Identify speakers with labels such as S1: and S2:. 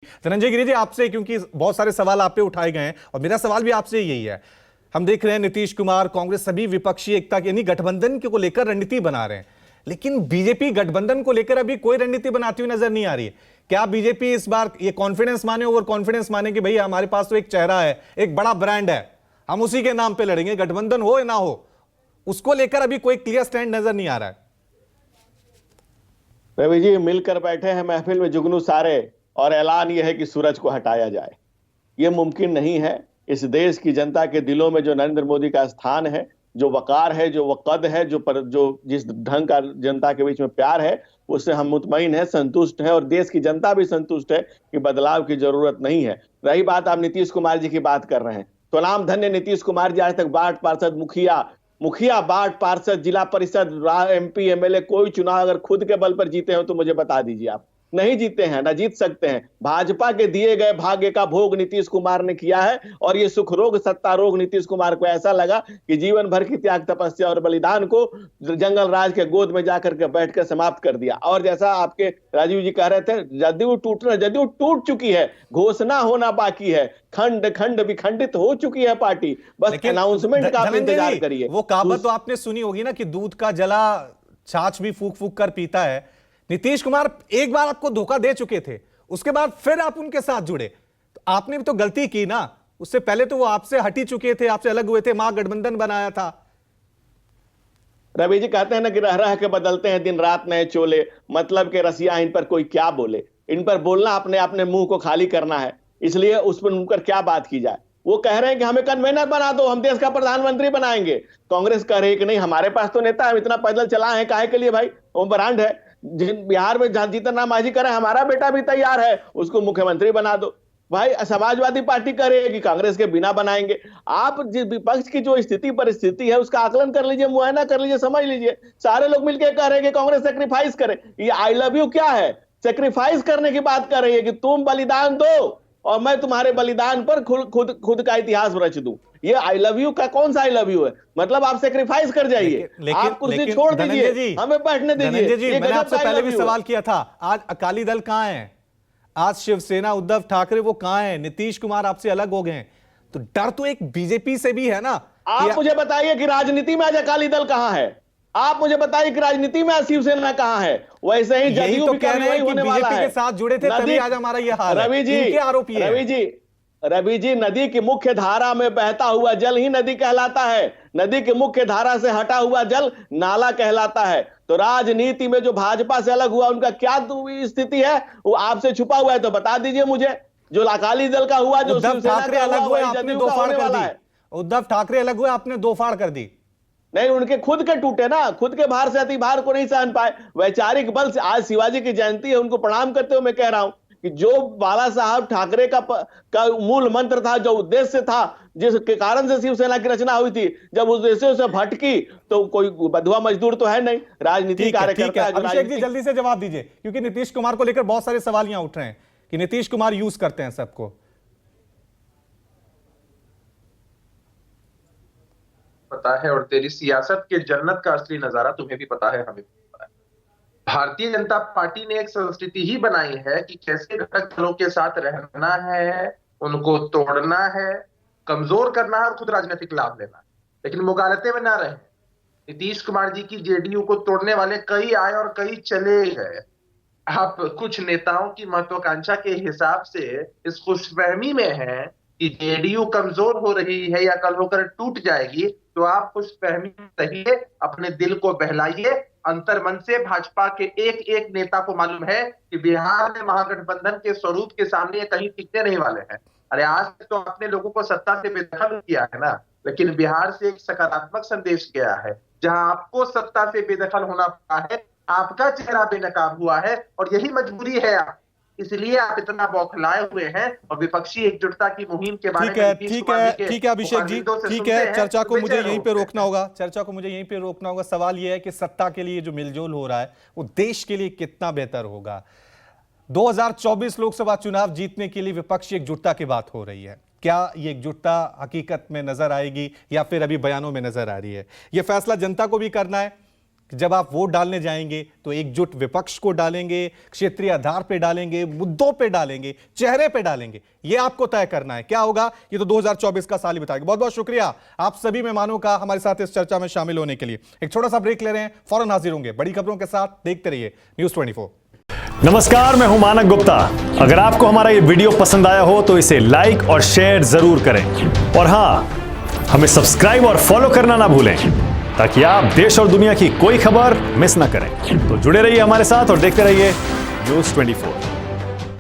S1: धनंजय गिरि जी, आपसे, क्योंकि बहुत सारे सवाल आप पे उठाए गए हैं और मेरा सवाल भी आपसे यही है। हम देख रहे हैं नीतीश कुमार, कांग्रेस, सभी विपक्षी एकता यानी गठबंधन को लेकर रणनीति बना रहे हैं, लेकिन बीजेपी गठबंधन को लेकर अभी कोई रणनीति बनाती हुई नजर नहीं आ रही है। क्या बीजेपी इस बार ये कॉन्फिडेंस माने, ओवर कॉन्फिडेंस माने कि भाई हमारे पास तो एक चेहरा है, एक बड़ा ब्रांड है, हम उसी के नाम पे लड़ेंगे, गठबंधन हो या ना हो, उसको लेकर अभी कोई क्लियर स्टैंड नजर नहीं आ रहा है?
S2: रवि जी, मिलकर बैठे हैं महफिल में जुगनू सारे, और ऐलान यह है कि सूरज को हटाया जाए। यह मुमकिन नहीं है। इस देश की जनता के दिलों में जो नरेंद्र मोदी का स्थान है, जो वकार है, जो वक़द है, जो जिस ढंग का जनता के बीच में प्यार है, उससे हम मुतमईन हैं, संतुष्ट हैं, और देश की जनता भी संतुष्ट है कि बदलाव की जरूरत नहीं है। रही बात, आप नीतीश कुमार जी की बात कर रहे हैं, तो नाम धन्य नीतीश कुमार जी आज तक वार्ड पार्षद, मुखिया, वार्ड पार्षद, जिला परिषद, एमपी, एमएलए, कोई चुनाव अगर खुद के बल पर जीते हो तो मुझे बता दीजिए। आप नहीं जीते हैं, ना जीत सकते हैं। भाजपा के दिए गए भाग्य का भोग नीतीश कुमार ने किया है, और ये सुख रोग, सत्ता रोग नीतीश कुमार को ऐसा लगा कि जीवन भर की त्याग, तपस्या और बलिदान को जंगल राज के गोद में जाकर के बैठकर समाप्त कर दिया। और जैसा आपके राजीव जी कह रहे थे, जदयू टूट चुकी है, घोषणा होना बाकी है, खंड खंड विखंडित हो चुकी है पार्टी, बस अनाउंसमेंट का आप इंतजार करिए।
S1: वो कहावत तो आपने सुनी होगी ना कि दूध का जला छाछ भी फूक फूक कर पीता है। नीतीश कुमार एक बार आपको धोखा दे चुके थे, उसके बाद फिर आप उनके साथ जुड़े, तो आपने भी तो गलती की ना। उससे पहले तो वो आपसे हट ही चुके थे, आपसे अलग हुए थे, महागठबंधन बनाया था।
S2: रवि जी कहते हैं ना कि रह रह के बदलते हैं दिन रात नए चोले, मतलब के रसिया इन पर कोई क्या बोले। इन पर बोलना अपने अपने मुंह को खाली करना है, इसलिए उस पर उनकर क्या बात की जाए। वो कह रहे हैं कि हमें कन्वेनर बना दो, हम देश का प्रधानमंत्री बनाएंगे। कांग्रेस कह रही है कि नहीं, हमारे पास तो नेता है, हम इतना पैदल चला है, काहे के लिए भाई, वो ब्रांड है। बिहार में जीतन राम मांझी करे, हमारा बेटा भी तैयार है, उसको मुख्यमंत्री बना दो। भाई समाजवादी पार्टी कह रही है कि कांग्रेस के बिना बनाएंगे। आप जिस विपक्ष की जो स्थिति परिस्थिति है उसका आकलन कर लीजिए, मुआयना कर लीजिए, समझ लीजिए। सारे लोग मिलकर कह रहे हैं कि कांग्रेस सेक्रीफाइस करे। ये आई लव यू क्या है? सेक्रीफाइस करने की बात कर रही है कि तुम बलिदान दो और मैं तुम्हारे बलिदान पर खुद का इतिहास रच दूं। ये आई लव यू का कौन सा आई लव यू है? मतलब आप सेक्रीफाइस कर जाइए, आप कुर्सी छोड़ दीजिए, हमें बैठने दीजिए।
S1: मैंने आपसे पहले भी सवाल किया था, आज अकाली दल कहां है? आज शिवसेना, उद्धव ठाकरे वो कहां है? नीतीश कुमार आपसे अलग हो गए, तो डर तो एक बीजेपी से भी है ना।
S2: आप मुझे बताइए कि राजनीति में आज अकाली दल कहां है? आप मुझे बताइए कि राजनीति में शिवसेना कहां है? वैसे ही जदयू
S1: तो कह रहे हैं कि बीजेपी के साथ जुड़े थे, तभी आज हमारा ये हाल है। इनके आरोप ये है।
S2: रवि जी, नदी की मुख्य धारा में बहता हुआ जल ही नदी कहलाता है। नदी की मुख्य धारा से हटा हुआ जल नाला कहलाता है। तो राजनीति में जो भाजपा से अलग हुआ, उनका क्या स्थिति है, वो आपसे छुपा हुआ है, तो बता दीजिए मुझे। जो अकाली दल का हुआ, जो शिवसेना का
S1: अलग हुआ,
S2: आपने दो फाड़ कर दी।
S1: उद्धव ठाकरे अलग हुए, आपने दो फाड़ कर दी।
S2: नहीं, उनके खुद के टूटे ना, खुद के भार से अति भार को नहीं सहन पाए। वैचारिक बल से आज शिवाजी की जयंती है, उनको प्रणाम करते हुए मैं कह रहा हूं कि जो बाला साहब ठाकरे का मूल मंत्र था, जो उद्देश्य था, जिसके कारण से शिवसेना की रचना हुई थी, जब उद्देश्यों से भटकी तो कोई बधुआ मजदूर तो है नहीं, राजनीति कार्यकर्ता है।
S1: अभिषेक जी जल्दी से जवाब दीजिए, क्योंकि नीतीश कुमार को लेकर बहुत सारे सवाल यहां उठ रहे हैं कि नीतीश कुमार यूज करते हैं सबको।
S3: पता है, और तेरी सियासत के जन्नत का असली नजारा तुम्हें भी पता है, हमें भी पता है। भारतीय जनता पार्टी ने एक संस्कृति ही बनाई है कि कैसे घटक दलों के साथ रहना है, उनको तोड़ना है, कमजोर करना है और खुद राजनीतिक लाभ लेना है, लेकिन मुगालते में ना रहे। नीतीश कुमार जी की जेडीयू को तोड़ने वाले कई आए और कई चले गए। आप कुछ नेताओं की महत्वाकांक्षा के हिसाब से इस खुशफहमी में हैं कि जेडीयू कमजोर हो रही है या कल होकर टूट जाएगी, तो आप खुशफहमी रहिए, अपने दिल को बहलाइए। अंतर्मन से भाजपा के एक एक नेता को मालूम है कि बिहार में महागठबंधन के स्वरूप के सामने कहीं टिकने नहीं वाले हैं। अरे आज तो आपने लोगों को सत्ता से बेदखल किया है ना, लेकिन बिहार से एक सकारात्मक संदेश गया है, जहां आपको सत्ता से बेदखल होना पड़ा है, आपका चेहरा बेनकाब हुआ है, और यही मजबूरी है आप, इसलिए आप इतना बौखलाए हुए हैं और विपक्षी एकजुटता की मुहिम के बारे में।
S1: ठीक है अभिषेक जी, ठीक है। चर्चा को मुझे यहीं पे रोकना होगा। सवाल यह है कि सत्ता के लिए जो मिलजोल हो रहा है वो देश के लिए कितना बेहतर होगा। 2024 लोकसभा चुनाव जीतने के लिए विपक्षी एकजुटता की बात हो रही है। क्या ये एकजुटता हकीकत में नजर आएगी या फिर अभी बयानों में नजर आ रही है? यह फैसला जनता को भी करना है। कि जब आप वोट डालने जाएंगे तो एकजुट विपक्ष को डालेंगे, क्षेत्रीय आधार पे डालेंगे, मुद्दों पे डालेंगे, चेहरे पे डालेंगे। यह आपको तय करना है। क्या होगा ये तो 2024 का साल ही बताएगा। बहुत बहुत शुक्रिया आप सभी मेहमानों का हमारे साथ इस चर्चा में शामिल होने के लिए। एक छोटा सा ब्रेक ले रहे हैं, फौरन हाजिर होंगे बड़ी खबरों के साथ। देखते रहिए न्यूज़ 24।
S4: नमस्कार, मैं हूं मानक गुप्ता। अगर आपको हमारा ये वीडियो पसंद आया हो तो इसे लाइक और शेयर जरूर करें, और हां, हमें सब्सक्राइब और फॉलो करना ना भूलें ताकि आप देश और दुनिया की कोई खबर मिस ना करें। तो जुड़े रहिए हमारे साथ और देखते रहिए न्यूज़ 24।